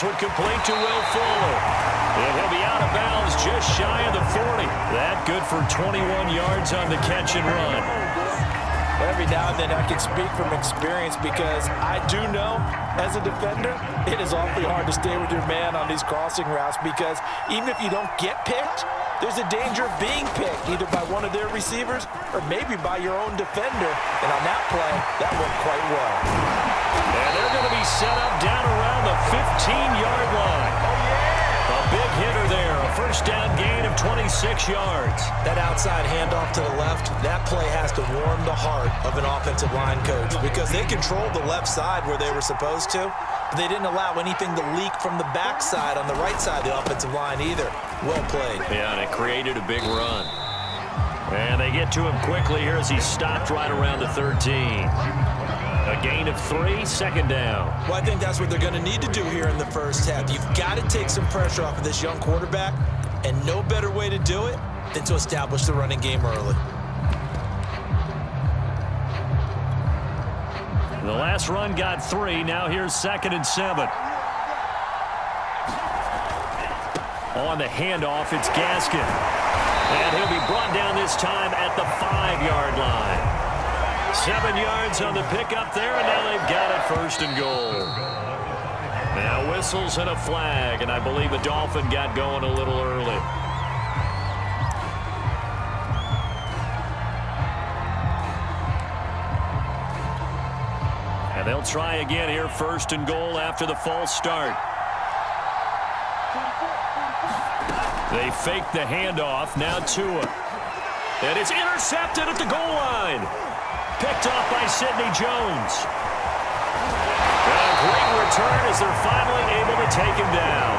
one complete to Will Fuller. And he'll be out of bounds just shy of the 40. That good for 21 yards on the catch and run. Every now and then I can speak from experience because I do know, as a defender, it is awfully hard to stay with your man on these crossing routes because even if you don't get picked, there's a danger of being picked either by one of their receivers or maybe by your own defender. And on that play, that worked quite well. And they're going to be set up down around the 15-yard line. A big hitter there, a first down gain of 26 yards. That outside handoff to the left, that play has to warm the heart of an offensive line coach because they controlled the left side where they were supposed to, but they didn't allow anything to leak from the backside on the right side of the offensive line either. Well played. Yeah, and it created a big run. And they get to him quickly here as he's stopped right around the 13. A gain of 3, second down. Well, I think that's what they're going to need to do here in the first half. You've got to take some pressure off of this young quarterback, and no better way to do it than to establish the running game early. The last run got 3. Now here's 2nd and 7. On the handoff, it's Gaskin. And he'll be brought down this time at the 5-yard line. 7 yards on the pickup there, and now they've got it 1st and goal. Now whistles and a flag, and I believe the Dolphin got going a little early. And they'll try again here, 1st and goal after the false start. They fake the handoff, now Tua. And it's intercepted at the goal line. Picked off by Sidney Jones. And a great return as they're finally able to take him down.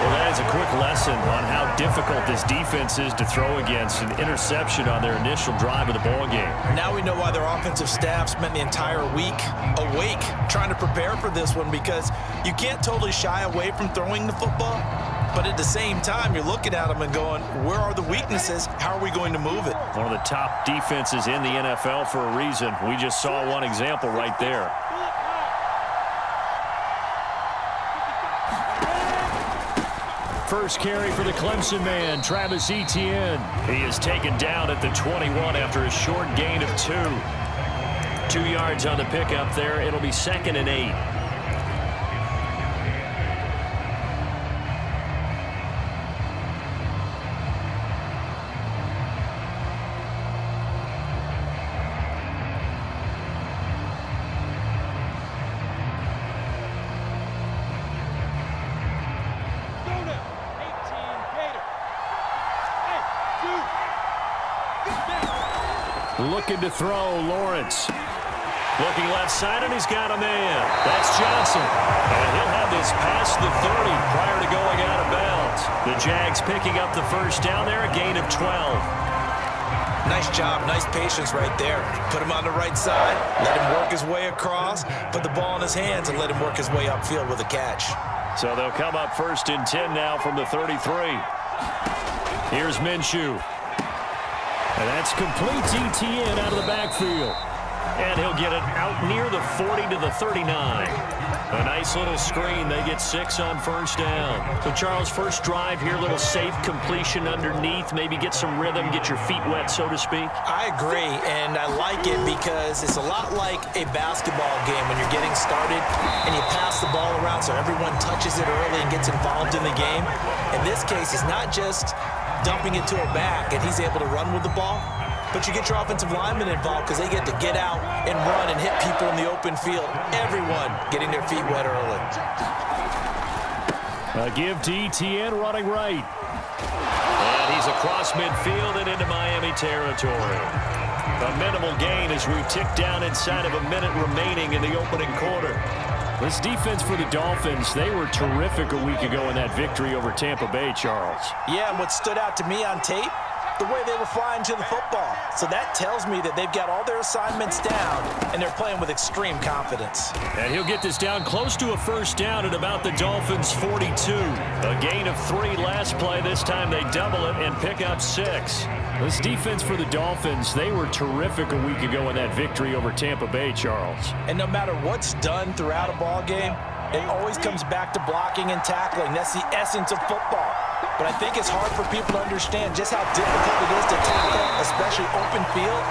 Well, that is a quick lesson on how difficult this defense is to throw against. An interception on their initial drive of the ballgame. Now we know why their offensive staff spent the entire week awake trying to prepare for this one because you can't totally shy away from throwing the football. But at the same time, you're looking at them and going, where are the weaknesses? How are we going to move it? One of the top defenses in the NFL for a reason. We just saw one example right there. First carry for the Clemson man, Travis Etienne. He is taken down at the 21 after a short gain of 2. 2 yards on the pickup there. It'll be 2nd and 8. Looking to throw, Lawrence. Looking left side, and he's got a man. That's Johnson. And he'll have this past the 30 prior to going out of bounds. The Jags picking up the first down there, a gain of 12. Nice job, nice patience right there. Put him on the right side, let him work his way across, put the ball in his hands, and let him work his way upfield with a catch. So they'll come up 1st and 10 now from the 33. Here's Minshew. And that's complete Etienne out of the backfield. And he'll get it out near the 40 to the 39. A nice little screen. They get 6 on first down. So, Charles, first drive here, little safe completion underneath. Maybe get some rhythm, get your feet wet, so to speak. I agree, and I like it because it's a lot like a basketball game when you're getting started and you pass the ball around so everyone touches it early and gets involved in the game. In this case, it's not just dumping it to a back and he's able to run with the ball, but you get your offensive linemen involved because they get to get out and run and hit people in the open field. Everyone getting their feet wet early. A give to Etienne running right. And he's across midfield and into Miami territory. A minimal gain as we tick down inside of a minute remaining in the opening quarter. This defense for the Dolphins, they were terrific a week ago in that victory over Tampa Bay, Charles. Yeah, and what stood out to me on tape, the way they were flying to the football. So that tells me that they've got all their assignments down, and they're playing with extreme confidence. And he'll get this down close to a first down at about the Dolphins' 42. A gain of 3 last play. This time they double it and pick up 6. This defense for the Dolphins, they were terrific a week ago in that victory over Tampa Bay, Charles. And no matter what's done throughout a ball game, It always comes back to blocking and tackling. That's the essence of football. But I think it's hard for people to understand just how difficult it is to tackle, especially open field.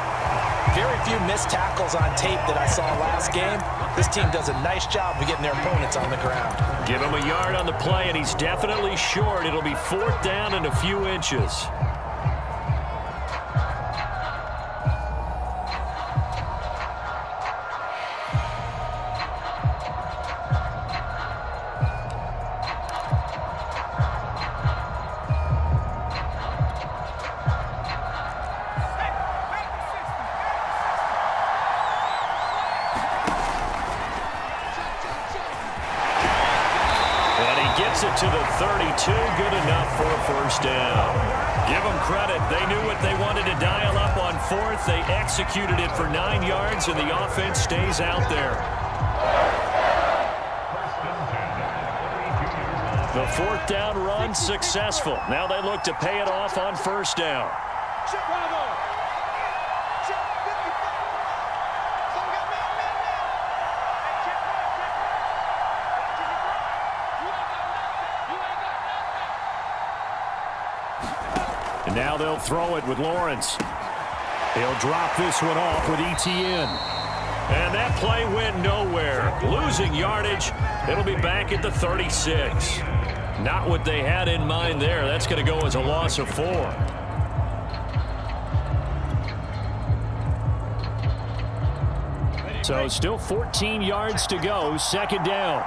Very few missed tackles on tape that I saw last game. This team does a nice job of getting their opponents on the ground. Give him a yard on the play, and he's definitely short. It'll be 4th down and a few inches. Gets it to the 32, good enough for a 1st down. Give them credit. They knew what they wanted to dial up on 4th. They executed it for 9 yards, and the offense stays out there. The 4th down run successful. Now they look to pay it off on 1st down. And now they'll throw it with Lawrence. He'll drop this one off with ETN. And that play went nowhere. Losing yardage. It'll be back at the 36. Not what they had in mind there. That's going to go as a loss of 4. So still 14 yards to go. 2nd down.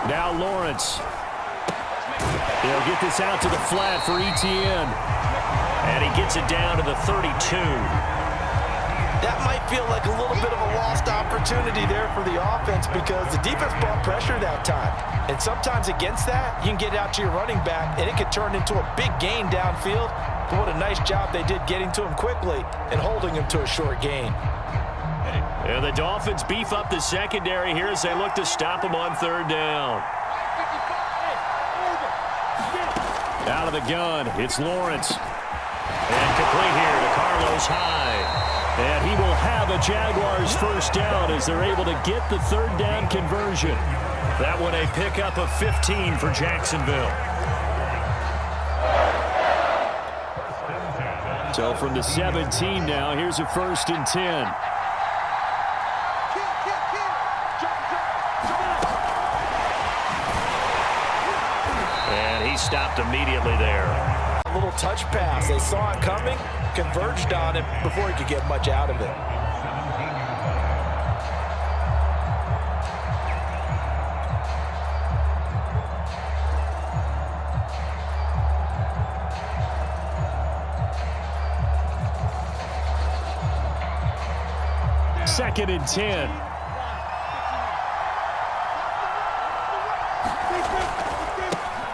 Now Lawrence. He'll get this out to the flat for ETN. And he gets it down to the 32. That might feel like a little bit of a lost opportunity there for the offense because the defense brought pressure that time. And sometimes against that, you can get out to your running back, and it could turn into a big gain downfield. But what a nice job they did getting to him quickly and holding him to a short gain. And the Dolphins beef up the secondary here as they look to stop him on 3rd down. Out of the gun, it's Lawrence. And complete here to Carlos Hyde. And he will have a Jaguars 1st down as they're able to get the 3rd down conversion. That one a pickup of 15 for Jacksonville. So from the 17 now, here's a 1st and 10. And he stopped immediately there. A little touch pass. They saw it coming, converged on it before he could get much out of it. Second and 10.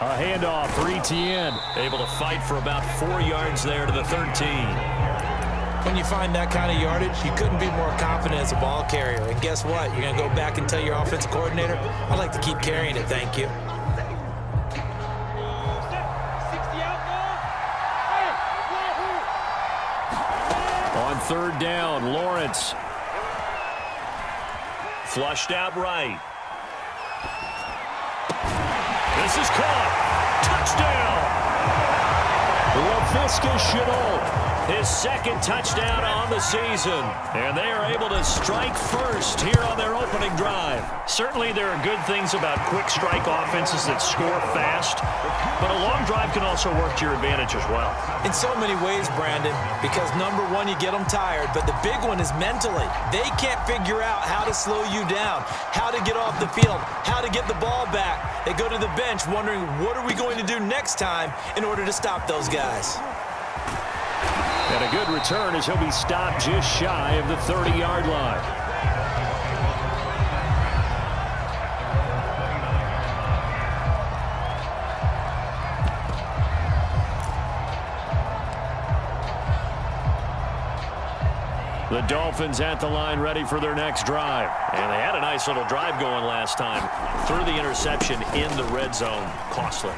A handoff for ETN. Able to fight for about 4 yards there to the 13. When you find that kind of yardage, you couldn't be more confident as a ball carrier. And guess what? You're going to go back and tell your offensive coordinator, I'd like to keep carrying it, thank you. On 3rd down, Lawrence. Flushed out right. This is caught. Touchdown. LaVisca Chenault. His 2nd touchdown on the season. And they are able to strike first here on their opening drive. Certainly there are good things about quick strike offenses that score fast. But a long drive can also work to your advantage as well. In so many ways, Brandon, because number one, you get them tired. But the big one is mentally. They can't figure out how to slow you down, how to get off the field, how to get the ball back. They go to the bench wondering, what are we going to do next time in order to stop those guys? And a good return as he'll be stopped just shy of the 30-yard line. The Dolphins at the line ready for their next drive. And they had a nice little drive going last time. Threw the interception in the red zone. Costly.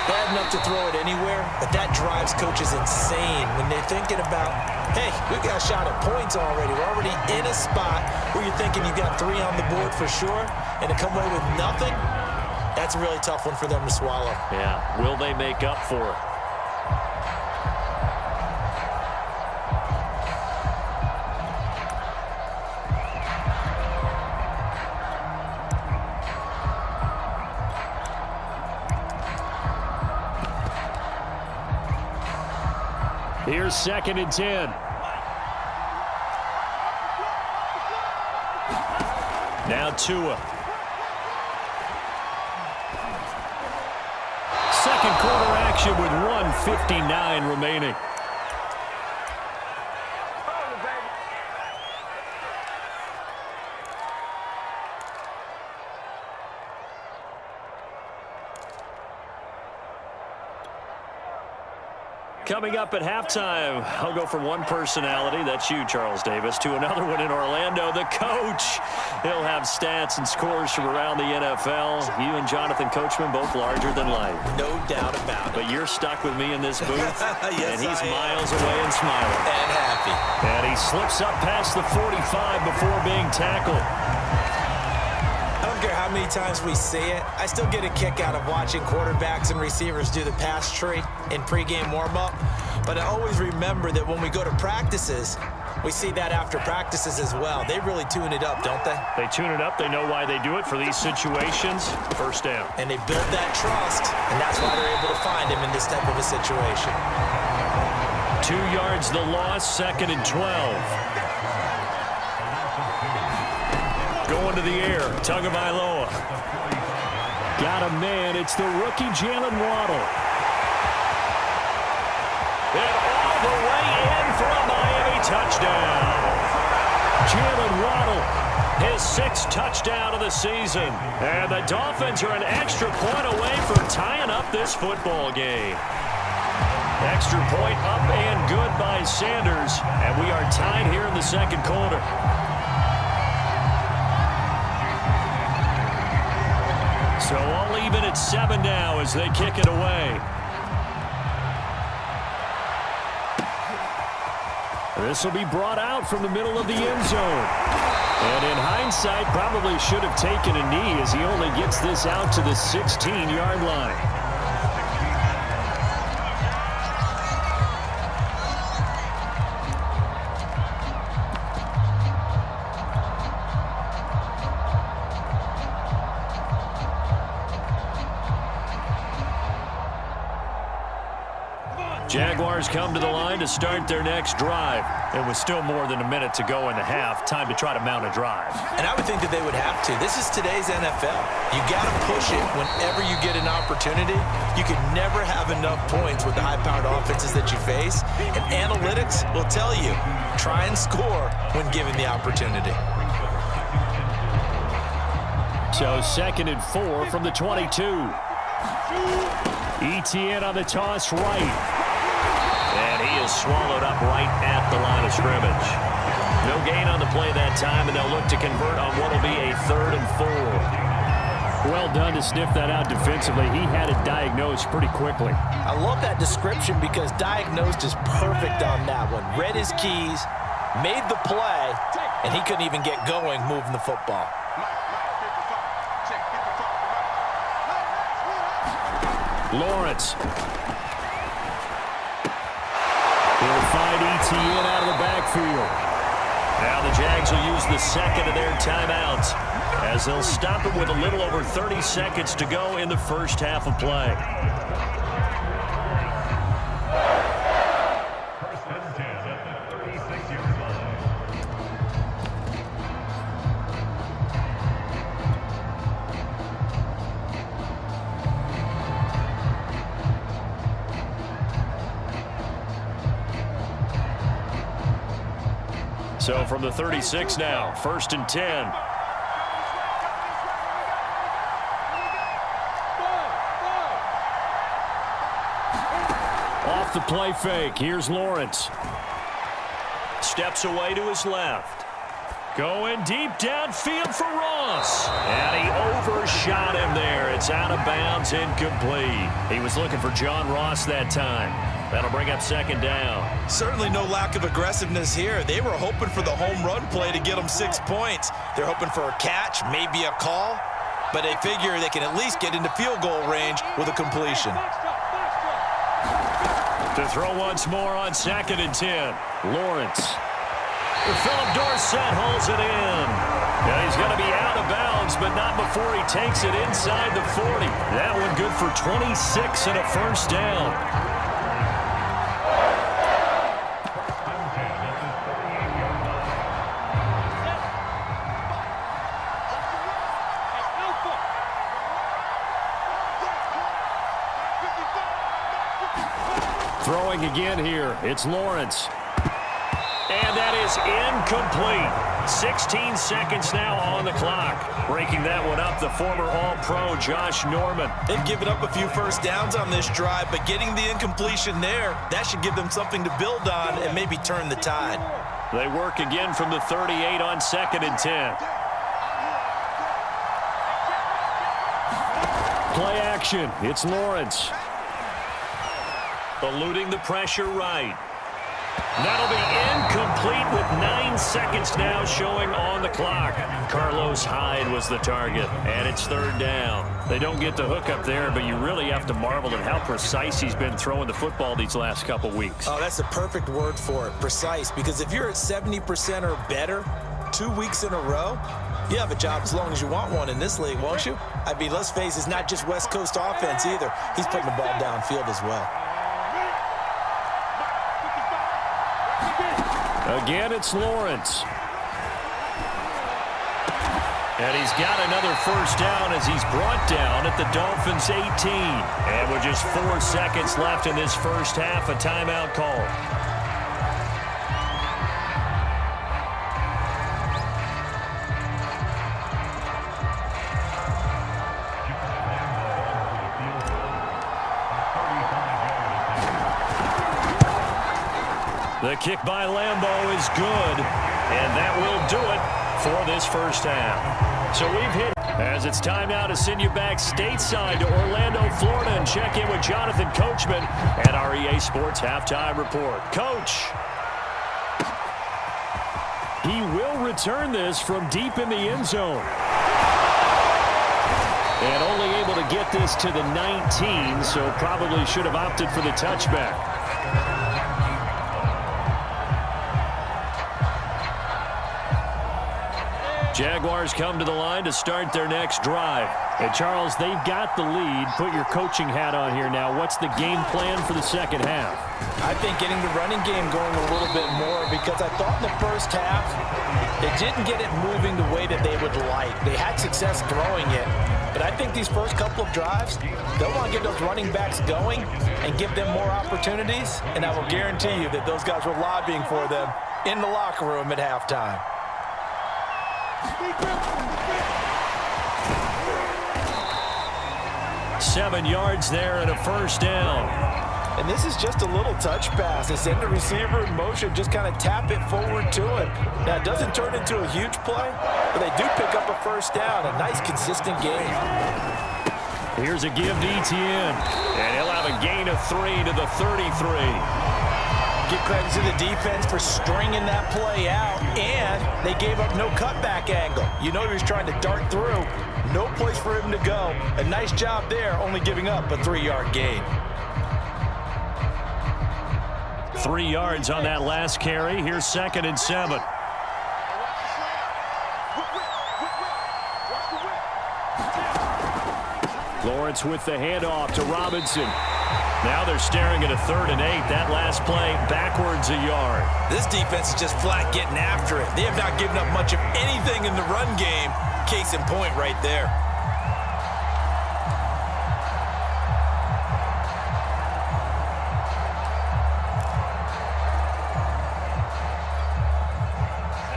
bad enough to throw it anywhere, but that drives coaches insane when they're thinking about, hey, we got a shot at points already. We're already in a spot where you're thinking you got 3 on the board for sure, and to come away with nothing, that's a really tough one for them to swallow. Yeah, will they make up for it? Here's 2nd and 10. Now Tua. Second quarter action with 1:59 remaining. Coming up at halftime, I'll go from one personality, that's you, Charles Davis, to another one in Orlando, the coach. He'll have stats and scores from around the NFL. You and Jonathan Coachman, both larger than life. No doubt about it. But you're stuck with me in this booth, yes, and he's miles away and smiling. And happy. And he slips up past the 45 before being tackled. I don't care how many times we see it. I still get a kick out of watching quarterbacks and receivers do the pass tree in pregame warm-up. But I always remember that when we go to practices, we see that after practices as well. They really tune it up, don't they? They tune it up. They know why they do it for these situations. First down. And they build that trust, and that's why they're able to find him in this type of a situation. 2 yards the loss, 2nd and 12. Going to the air, Tagovailoa. Got a man, it's the rookie Jalen Waddle. And all the way in for a Miami touchdown. Jalen Waddle, his 6th touchdown of the season. And the Dolphins are an extra point away from tying up this football game. Extra point up and good by Sanders. And we are tied here in the 2nd quarter. So all even at 7 now as they kick it away. This will be brought out from the middle of the end zone. And in hindsight, probably should have taken a knee as he only gets this out to the 16-yard line. Jaguars come to the line to start their next drive. It was still more than a minute to go in the half. Time to try to mount a drive. And I would think that they would have to. This is today's NFL. You got to push it whenever you get an opportunity. You can never have enough points with the high-powered offenses that you face. And analytics will tell you, try and score when given the opportunity. So 2nd and 4 from the 22. ETN on the toss right. And he is swallowed up right at the line of scrimmage. No gain on the play that time, and they'll look to convert on what will be a 3rd and 4. Well done to sniff that out defensively. He had it diagnosed pretty quickly. I love that description because diagnosed is perfect on that one. Read his keys, made the play, and he couldn't even get going moving the football. Lawrence. He'll find ETN out of the backfield. Now the Jags will use the 2nd of their timeouts as they'll stop it with a little over 30 seconds to go in the first half of play. So from the 36 now, 1st and 10. Off the play fake, here's Lawrence. Steps away to his left. Going deep downfield for Ross. And he overshot him there. It's out of bounds, incomplete. He was looking for John Ross that time. That'll bring up second down. Certainly no lack of aggressiveness here. They were hoping for the home run play to get them 6 points. They're hoping for a catch, maybe a call, but they figure they can at least get into field goal range with a completion. To throw once more on 2nd and 10. Lawrence. Philip Dorsett holds it in. Yeah, he's going to be out of bounds, but not before he takes it inside the 40. That one good for 26 and a first down. Throwing again here. It's Lawrence. And that is incomplete. 16 seconds now on the clock. Breaking that one up, the former All-Pro Josh Norman. They've given up a few first downs on this drive, but getting the incompletion there, that should give them something to build on and maybe turn the tide. They work again from the 38 on 2nd and 10. Play action. It's Lawrence. Eluding the pressure right. That'll be incomplete with 9 seconds now showing on the clock. Carlos Hyde was the target, and it's 3rd down. They don't get the hook up there, but you really have to marvel at how precise he's been throwing the football these last couple weeks. Oh, that's the perfect word for it, precise, because if you're at 70% or better 2 weeks in a row, you have a job as long as you want one in this league, won't you? I mean, let's face it, it's not just West Coast offense either. He's putting the ball downfield as well. Again, it's Lawrence. And he's got another first down as he's brought down at the Dolphins' 18. And with just 4 seconds left in this first half, a timeout call. The kick by Lambeau is good, and that will do it for this first half. So we've hit as it's time now to send you back stateside to Orlando, Florida, and check in with Jonathan Coachman at our EA Sports Halftime Report. Coach, he will return this from deep in the end zone. And only able to get this to the 19, so probably should have opted for the touchback. Jaguars come to the line to start their next drive. And, Charles, they've got the lead. Put your coaching hat on here now. What's the game plan for the second half? I think getting the running game going a little bit more, because I thought in the first half they didn't get it moving the way that they would like. They had success throwing it. But I think these first couple of drives, they'll want to get those running backs going and give them more opportunities. And I will guarantee you that those guys were lobbying for them in the locker room at halftime. 7 yards there and a first down. And this is just a little touch pass. They send the receiver in motion, just kind of tap it forward to him. Now, it doesn't turn into a huge play, but they do pick up a first down. A nice, consistent gain. Here's a give to Etienne. And he'll have a gain of 3 to the 33. Give credit to the defense for stringing that play out, and they gave up no cutback angle. You know he was trying to dart through. No place for him to go. A nice job there, only giving up a 3-yard gain. 3 yards on that last carry. Here's 2nd and 7. Lawrence with the handoff to Robinson. Now they're staring at a 3rd and 8. That last play backwards a yard. This defense is just flat getting after it. They have not given up much of anything in the run game. Case in point right there.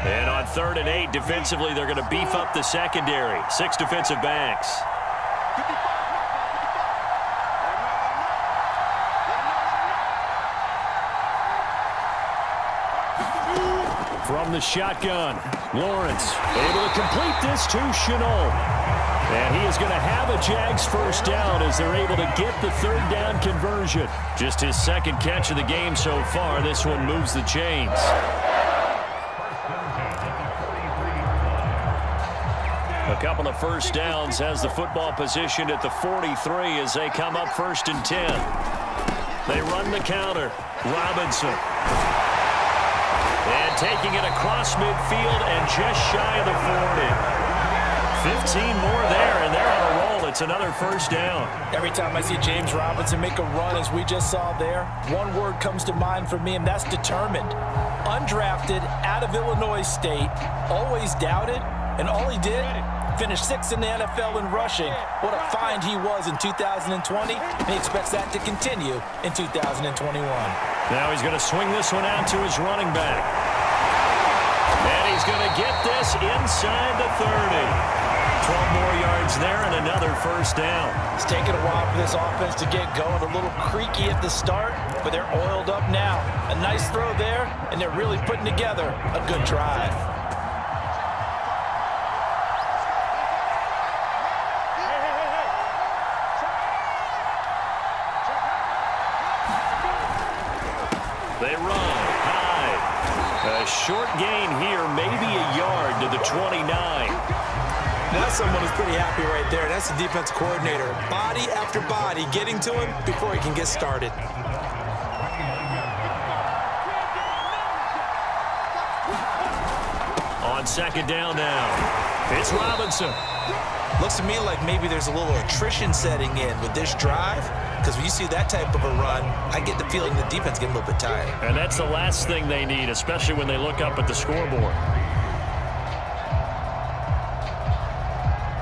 And on 3rd and 8, defensively, they're going to beef up the secondary. 6 defensive backs. From the shotgun, Lawrence able to complete this to Chenault. And he is going to have a Jags first down as they're able to get the third down conversion. Just his second catch of the game so far. This one moves the chains. A couple of first downs, has the football position at the 43 as they come up 1st and 10. They run the counter. Robinson. And taking it across midfield and just shy of the 40. 15 more there, and they're on a roll. It's another first down. Every time I see James Robinson make a run, as we just saw there, one word comes to mind for me, and that's determined. Undrafted, out of Illinois State, always doubted, and all he did, finished 6th in the NFL in rushing. What a find he was in 2020, and he expects that to continue in 2021. Now he's going to swing this one out to his running back. And he's going to get this inside the 30. 12 more yards there and another first down. It's taken a while for this offense to get going. A little creaky at the start, but they're oiled up now. A nice throw there, and they're really putting together a good drive. They run high. A short gain here, maybe a yard to the 29. That's someone who's pretty happy right there. That's the defense coordinator. Body after body getting to him before he can get started. On second down now, it's Robinson. Looks to me like maybe there's a little attrition setting in with this drive, because when you see that type of a run, I get the feeling the defense getting a little bit tired. And that's the last thing they need, especially when they look up at the scoreboard.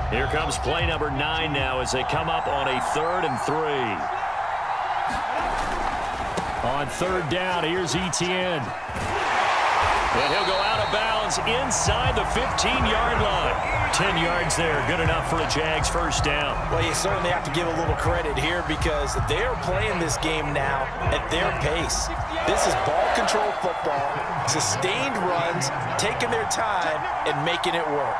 Here comes play number 9 now as they come up on a 3rd and 3. On 3rd down, here's Etienne. And he'll go out of bounds inside the 15-yard line. 10 yards there, good enough for a Jags first down. Well, you certainly have to give a little credit here because they're playing this game now at their pace. This is ball control football, sustained runs, taking their time and making it work.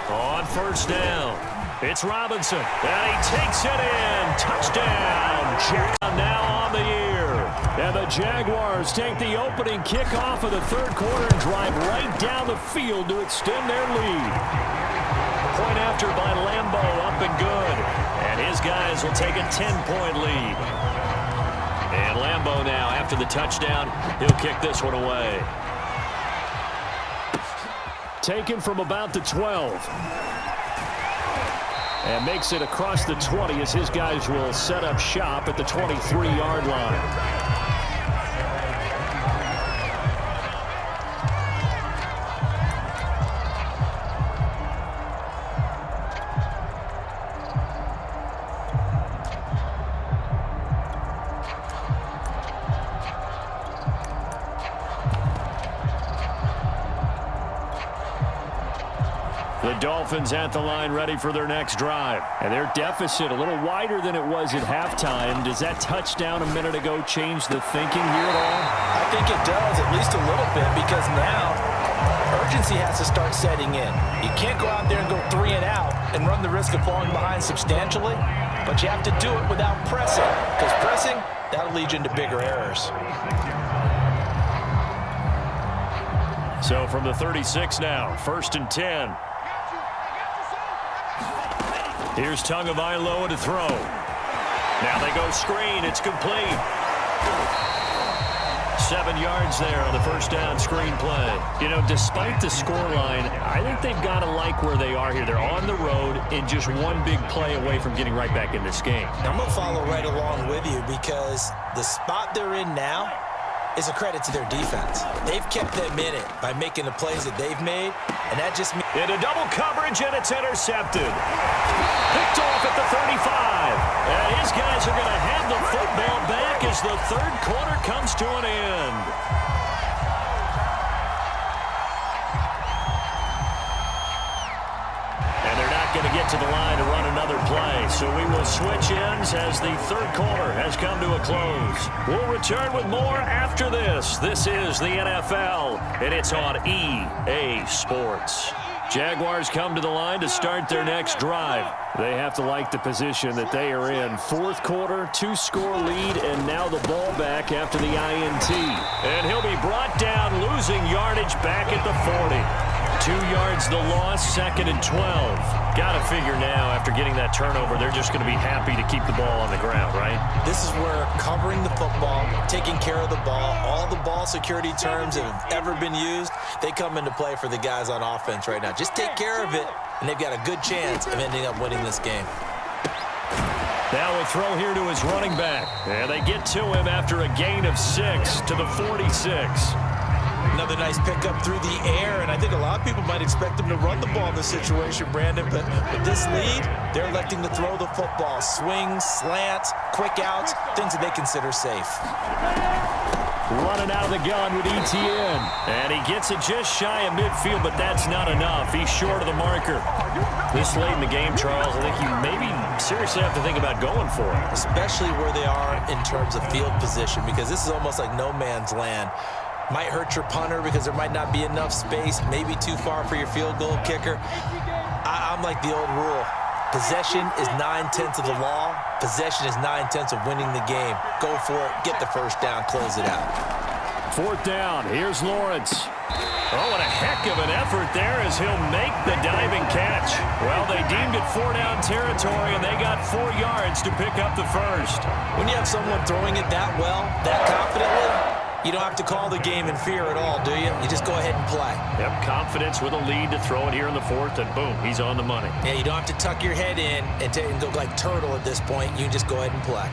On 1st down, it's Robinson, and he takes it in. Touchdown. Jack now on the year. And the Jaguars take the opening kickoff of the 3rd quarter and drive right down the field to extend their lead. Point after by Lambo, up and good. And his guys will take a 10-point lead. And Lambo now, after the touchdown, he'll kick this one away. Taken from about the 12. And makes it across the 20 as his guys will set up shop at the 23-yard line. The Dolphins at the line ready for their next drive. And their deficit a little wider than it was at halftime. Does that touchdown a minute ago change the thinking here at all? I think it does, at least a little bit, because now urgency has to start setting in. You can't go out there and go 3 and out and run the risk of falling behind substantially, but you have to do it without pressing, because pressing, that'll lead you into bigger errors. So from the 36 now, 1st and 10. Here's Tagovailoa to throw. Now they go screen. It's complete. 7 yards there on the first down screen play. You know, despite the scoreline, I think they've got to like where they are here. They're on the road and just one big play away from getting right back in this game. I'm going to follow right along with you because the spot they're in now is a credit to their defense. They've kept them in it by making the plays that they've made, and that just means... Into double coverage, and it's intercepted. Picked off at the 35. And his guys are going to have the football back as the 3rd quarter comes to an end. And they're not going to get to the line to run another play. right, so we will switch ends as the third quarter has come to a close. We'll return with more after this. This is the NFL, and it's on EA Sports. Jaguars come to the line to start their next drive. They have to like the position that they are in. Fourth quarter, 2-score lead, and now the ball back after the INT. And he'll be brought down, losing yardage back at the 40. 2 yards the loss, 2nd and 12. Got to figure now, after getting that turnover, they're just going to be happy to keep the ball on the ground, right? This is where covering the football, taking care of the ball, all the ball security terms that have ever been used, they come into play for the guys on offense right now. Just take care of it, and they've got a good chance of ending up winning this game. Now a throw here to his running back. And they get to him after a gain of 6 to the 46. Another nice pickup through the air, and I think a lot of people might expect him to run the ball in this situation, Brandon, but with this lead, they're electing to throw the football. Swings, slants, quick outs, things that they consider safe. Running out of the gun with ETN. And he gets it just shy of midfield, but that's not enough. He's short of the marker. This late in the game, Charles, I think you maybe seriously have to think about going for it. Especially where they are in terms of field position, because this is almost like no man's land. Might hurt your punter because there might not be enough space, maybe too far for your field goal kicker. I'm like the old rule. Possession is 9/10 of the law. Possession is 9/10 of winning the game. Go for it, get the first down, close it out. 4th down, here's Lawrence. Oh, and a heck of an effort there as he'll make the diving catch. Well, they deemed it 4-down territory, and they got 4 yards to pick up the first. When you have someone throwing it that well, that confidently, you don't have to call the game in fear at all, do you? You just go ahead and play. Yep, confidence with a lead to throw it here in the 4th, and boom, he's on the money. Yeah, you don't have to tuck your head in and go like turtle at this point. You can just go ahead and play.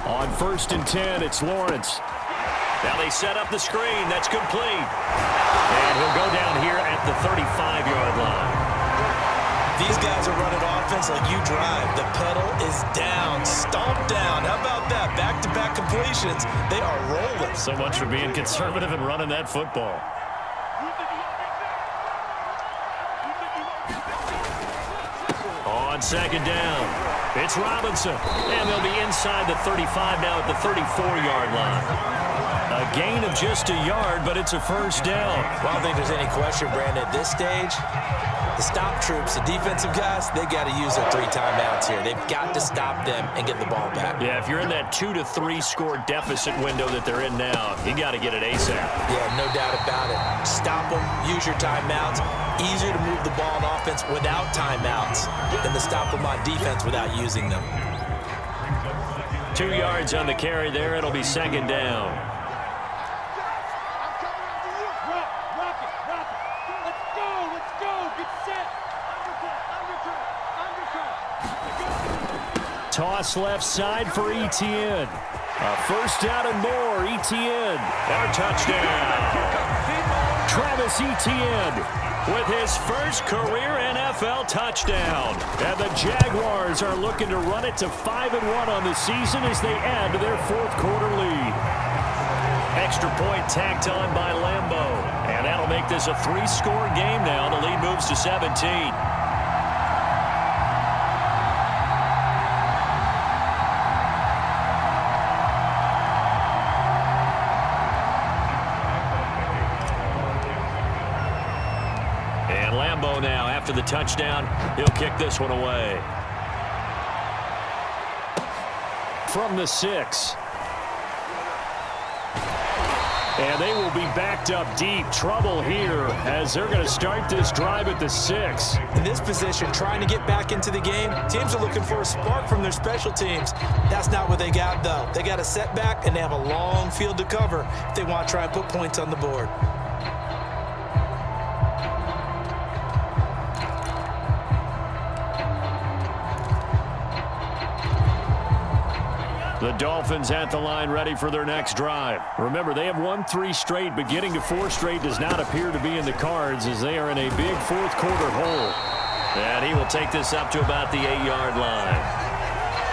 On 1st and 10, it's Lawrence. Now they set up the screen. That's complete. And he'll go down here at the 35-yard line. These guys are running offense like you drive. The pedal is down, stomped down. How about that? Back-to-back completions. They are rolling. So much for being conservative and running that football. On 2nd down, it's Robinson. And they'll be inside the 35 now at the 34-yard line. A gain of just a yard, but it's a first down. Well, I don't think there's any question, Brandon, at this stage. The stop troops, the defensive guys, they got to use their 3 timeouts here. They've got to stop them and get the ball back. Yeah, if you're in that 2 to 3 score deficit window that they're in now, you got to get it ASAP. Yeah, no doubt about it. Stop them, use your timeouts. Easier to move the ball on offense without timeouts than to stop them on defense without using them. 2 yards on the carry there. It'll be 2nd down. Toss left side for ETN. A first down and more. ETN. Our touchdown. Travis Etienne with his first career NFL touchdown. And the Jaguars are looking to run it to 5-1 on the season as they add to their 4th quarter lead. Extra point tacked on by Lambo. And that'll make this a 3-score game now. The lead moves to 17. Now, after the touchdown, he'll kick this one away. From the 6. And they will be backed up deep. Trouble here as they're going to start this drive at the 6. In this position, trying to get back into the game, teams are looking for a spark from their special teams. That's not what they got, though. They got a setback, and they have a long field to cover if they want to try and put points on the board. The Dolphins at the line ready for their next drive. Remember, they have won 3 straight, but getting to 4 straight does not appear to be in the cards as they are in a big 4th quarter hole. And he will take this up to about the 8-yard line.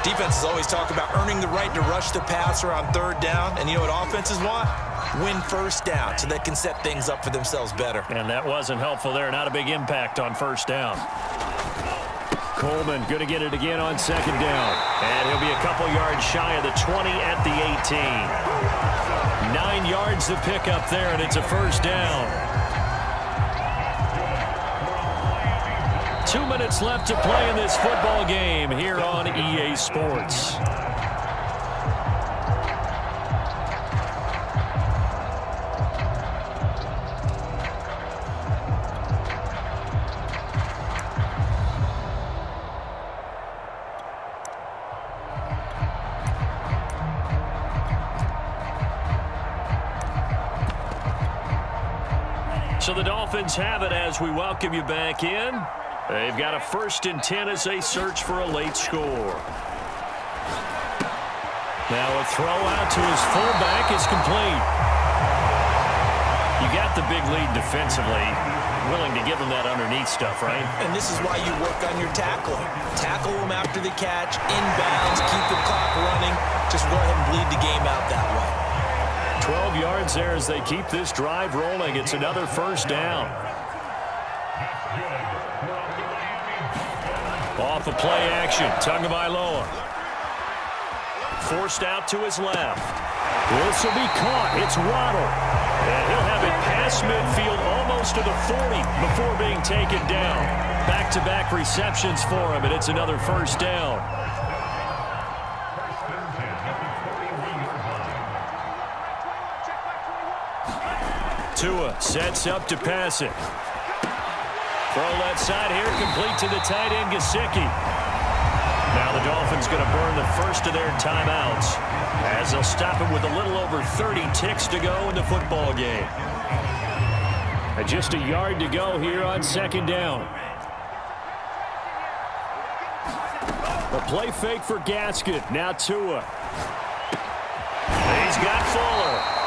Defenses always talk about earning the right to rush the passer on 3rd down, and you know what offenses want? win first down so they can set things up for themselves better. And that wasn't helpful there. Not a big impact on first down. Coleman going to get it again on second down. And he'll be a couple yards shy of the 20 at the 18. 9 yards to pick up there, and it's a first down. 2 minutes left to play in this football game here on EA Sports. So the Dolphins have it as we welcome you back in. They've got a 1st and 10 as they search for a late score. Now a throw out to his fullback is complete. You got the big lead defensively. Willing to give him that underneath stuff, right? And this is why you work on your tackling. Tackle him after the catch, inbounds, keep the clock running. Just go ahead and bleed the game out that way. 12 yards there as they keep this drive rolling. It's another first down. Off of play action, Tagovailoa. Forced out to his left. This will be caught. It's Waddle. And he'll have it past midfield almost to the 40 before being taken down. Back-to-back receptions for him, and it's another first down. Tua sets up to pass it. Throw left side here, complete to the tight end, Gesicki. Now the Dolphins going to burn the first of their timeouts as they'll stop it with a little over 30 ticks to go in the football game. And just a yard to go here on second down. A play fake for Gaskin. Now Tua. He's got Fuller.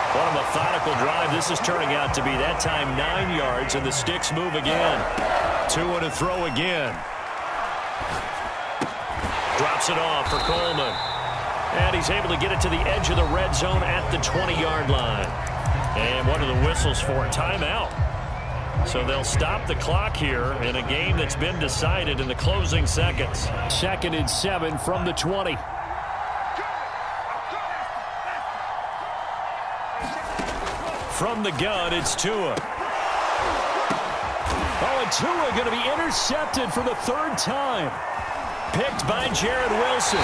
What a methodical drive this is turning out to be. That time 9 yards, and the sticks move again. Tua to throw again. Drops it off for Coleman. And he's able to get it to the edge of the red zone at the 20-yard line. And what are the whistles for? Timeout. So they'll stop the clock here in a game that's been decided in the closing seconds. 2nd and 7 from the 20. From the gun, it's Tua. Oh, and Tua going to be intercepted for the 3rd time. Picked by Jared Wilson.